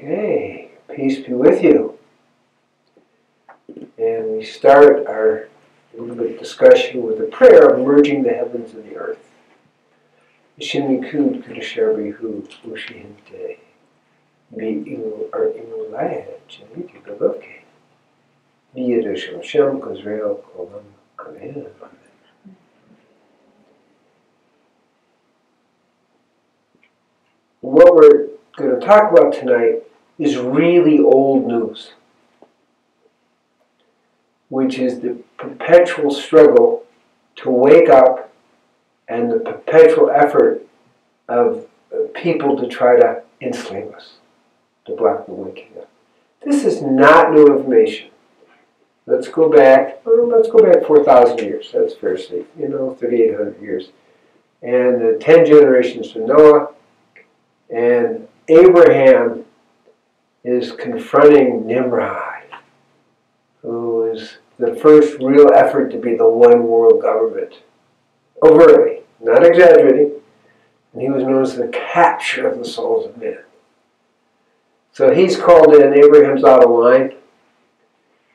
Okay, peace be with you. And we start our little bit discussion with a prayer of merging the heavens and the earth. Shimikud Kudasharbihu Ushihinte. Be Imu or Imulaya, Jamiki Belovke. Be Yadisham Shem Gabriel Kolam Kaman. What we're going to talk about tonight is really old news, which is the perpetual struggle to wake up and the perpetual effort of people to try to enslave us, to block the waking up. This is not new information. Let's go back 4,000 years, that's fair to say, 3,800 years. And the 10 generations from Noah, and Abraham is confronting Nimrod, who is the first real effort to be the one world government. Overtly, not exaggerating. And he was known as the capture of the souls of men. So he's called in, Abraham's out of line.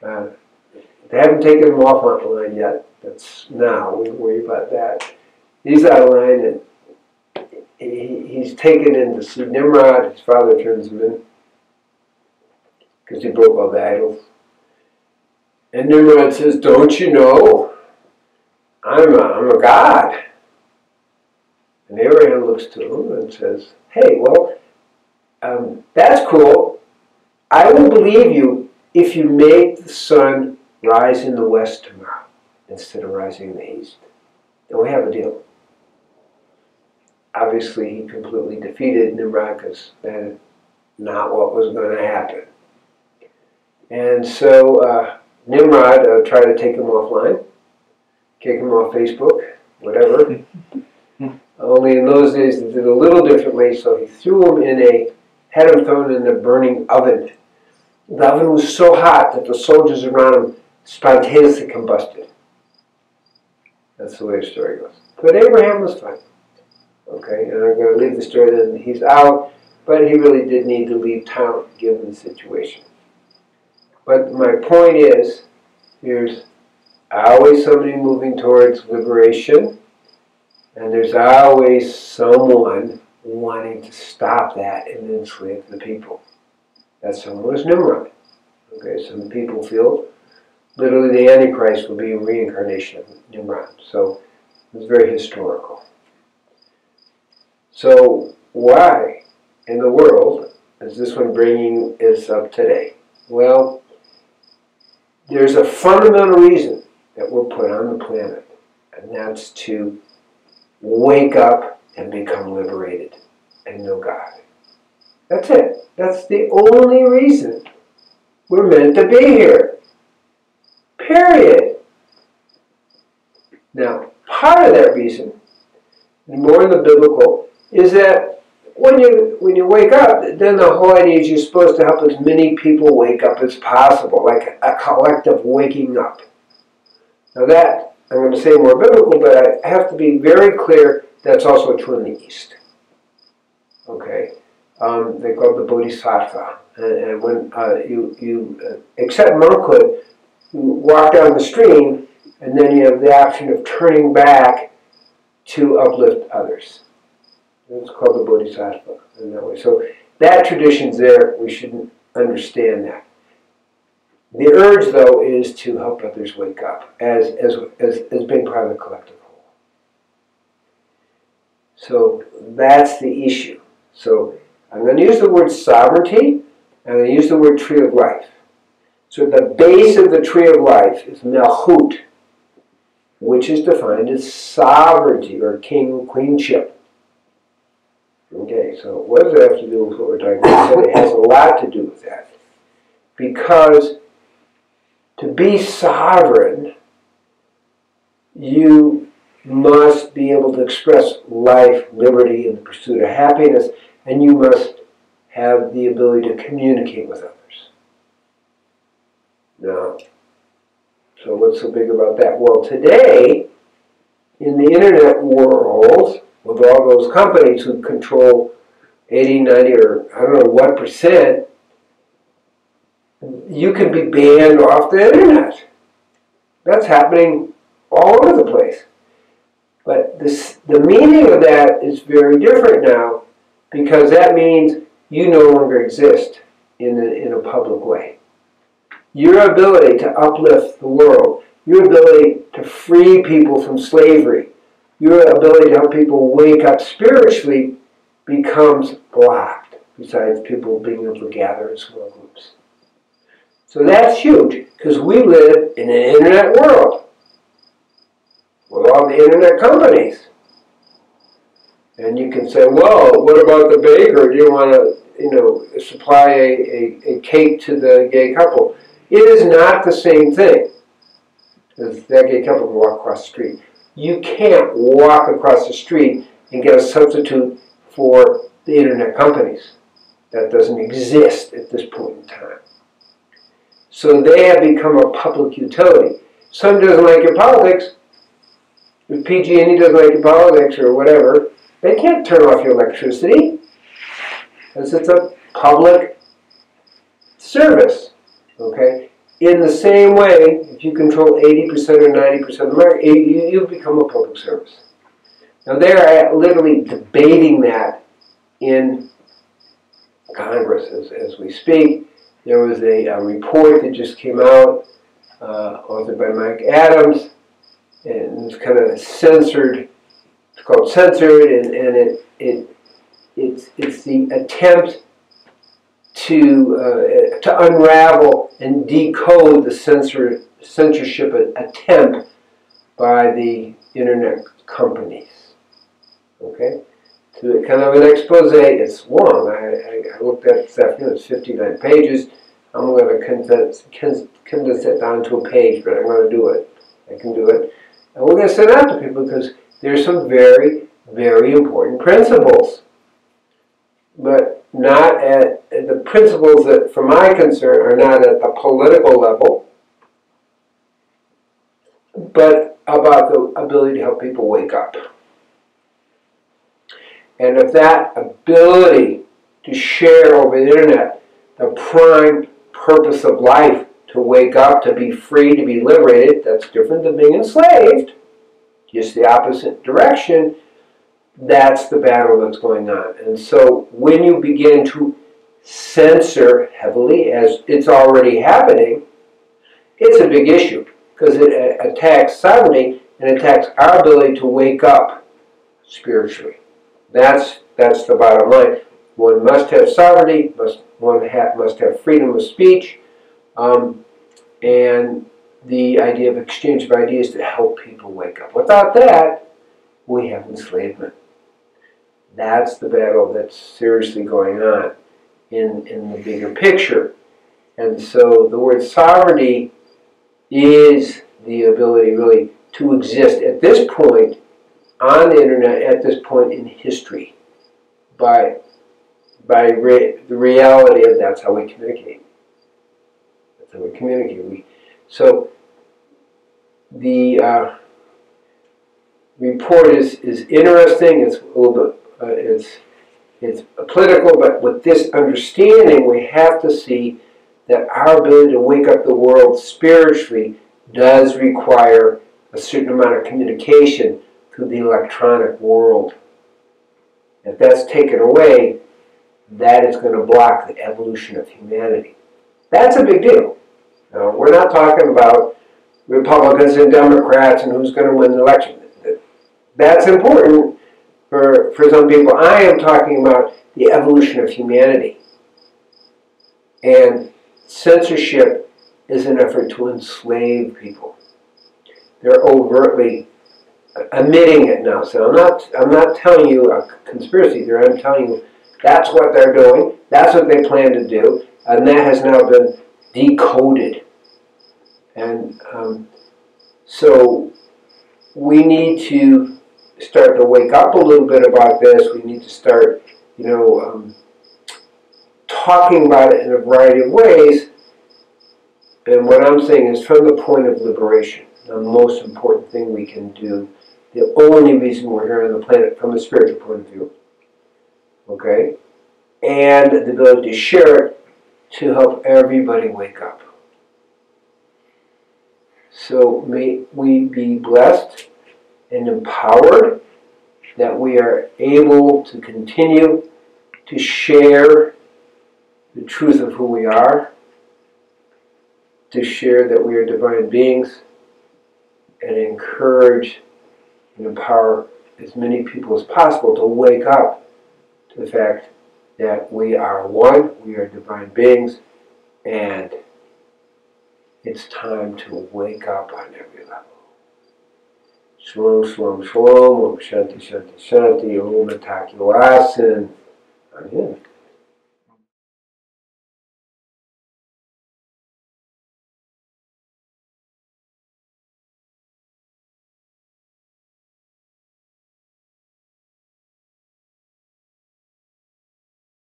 They haven't taken him off on the line yet. That's now, we worry about that. He's out of line, and he's taken in to see Nimrod. His father turns him in because he broke all the idols. And Nimrod says, "Don't you know, I'm a god?" And Abraham looks to him and says, "Hey, well, that's cool. I will believe you if you make the sun rise in the west tomorrow instead of rising in the east. Then we have a deal." Obviously, he completely defeated Nimrod because that is not what was going to happen. And so Nimrod tried to take him offline, kick him off Facebook, whatever. Only in those days they did a little differently, so he had him thrown in a burning oven. The oven was so hot that the soldiers around him spontaneously combusted. That's the way the story goes. But Abraham was fine. Okay, and I'm going to leave the story then. He's out, but he really did need to leave town given the situation. But my point is, there's always somebody moving towards liberation, and there's always someone wanting to stop that and enslave the people. That someone was Nimrod. Okay, some people feel literally the Antichrist will be a reincarnation of Nimrod. So it's very historical. So why in the world is this one bringing us up today? Well, there's a fundamental reason that we're put on the planet, and that's to wake up and become liberated and know God. That's it. That's the only reason we're meant to be here. Period. Now, part of that reason, more in the biblical, is that when you wake up, then the whole idea is you're supposed to help as many people wake up as possible, like a collective waking up. Now that, I'm going to say more biblical, but I have to be very clear that's also true in the East. Okay? They call it the Bodhisattva. And when you accept monkhood, you walk down the stream, and then you have the option of turning back to uplift others. It's called the Bodhisattva in that way. So that tradition's there. We should understand that. The urge, though, is to help others wake up as being part of the collective whole. So that's the issue. So I'm going to use the word sovereignty. I'm going to use the word tree of life. So the base of the tree of life is Melchut, which is defined as sovereignty or king-queenship. Okay, so what does that have to do with what we're talking about? It has a lot to do with that. Because to be sovereign, you must be able to express life, liberty, and the pursuit of happiness, and you must have the ability to communicate with others. Now, so what's so big about that? Well, today, in the internet world, with all those companies who control 80, 90, or I don't know what percent you can be banned off the internet. That's happening all over the place. But the meaning of that is very different now, because that means you no longer exist in a public way. Your ability to uplift the world, your ability to free people from slavery, your ability to help people wake up spiritually becomes blocked, besides people being able to gather in small groups. So that's huge, because we live in an internet world with all the internet companies. And you can say, well, what about the baker? Do you want to, supply a cake to the gay couple? It is not the same thing. Because that gay couple can walk across the street. You can't walk across the street and get a substitute for the internet companies. That doesn't exist at this point in time. So they have become a public utility. Someone doesn't like your politics, if PG&E doesn't like your politics or whatever, they can't turn off your electricity, because it's a public service. Okay? In the same way, if you control 80% or 90% of the market, you become a public service. Now they're literally debating that in Congress as we speak. There was a report that just came out, authored by Mike Adams, and it's kind of censored. It's called Censored, and it's the attempt to unravel and decode the censorship attempt by the internet companies. Okay, so kind of an expose. It's long. I looked at it this afternoon. It's 59 pages. I'm going to condense it down to a page, but I'm going to do it. I can do it. And we're going to send it out to people because there's some very, very important principles. But not at the principles that, for my concern, are not at the political level, but about the ability to help people wake up. And if that ability to share over the internet the prime purpose of life, to wake up, to be free, to be liberated, that's different than being enslaved, just the opposite direction. That's the battle that's going on. And so when you begin to censor heavily, as it's already happening, it's a big issue, because it attacks sovereignty and attacks our ability to wake up spiritually. That's the bottom line. One must have sovereignty, must have freedom of speech, and the idea of exchange of ideas to help people wake up. Without that, we have enslavement. That's the battle that's seriously going on in the bigger picture. And so the word sovereignty is the ability really to exist at this point on the internet, at this point in history, by the reality of that's how we communicate. That's how we communicate. So the report is interesting. It's a little bit it's political, but with this understanding, we have to see that our ability to wake up the world spiritually does require a certain amount of communication through the electronic world. If that's taken away, that is going to block the evolution of humanity. That's a big deal. Now, we're not talking about Republicans and Democrats and who's going to win the election. That's important for some people. I am talking about the evolution of humanity. And censorship is an effort to enslave people. They're overtly admitting it now. So I'm not telling you a conspiracy theory. I'm telling you that's what they're doing. That's what they plan to do. And that has now been decoded. And so we need to start to wake up a little bit about this. We need to start, talking about it in a variety of ways. And what I'm saying is from the point of liberation, the most important thing we can do, the only reason we're here on the planet from a spiritual point of view. Okay? And the ability to share it to help everybody wake up. So may we be blessed and empowered that we are able to continue to share the truth of who we are, to share that we are divine beings, and encourage and empower as many people as possible to wake up to the fact that we are one, we are divine beings, and it's time to wake up on every level. Shalom, shalom, shalom. Om Shanti, Shanti, Shanti. Om Ataki Wasan. Amen.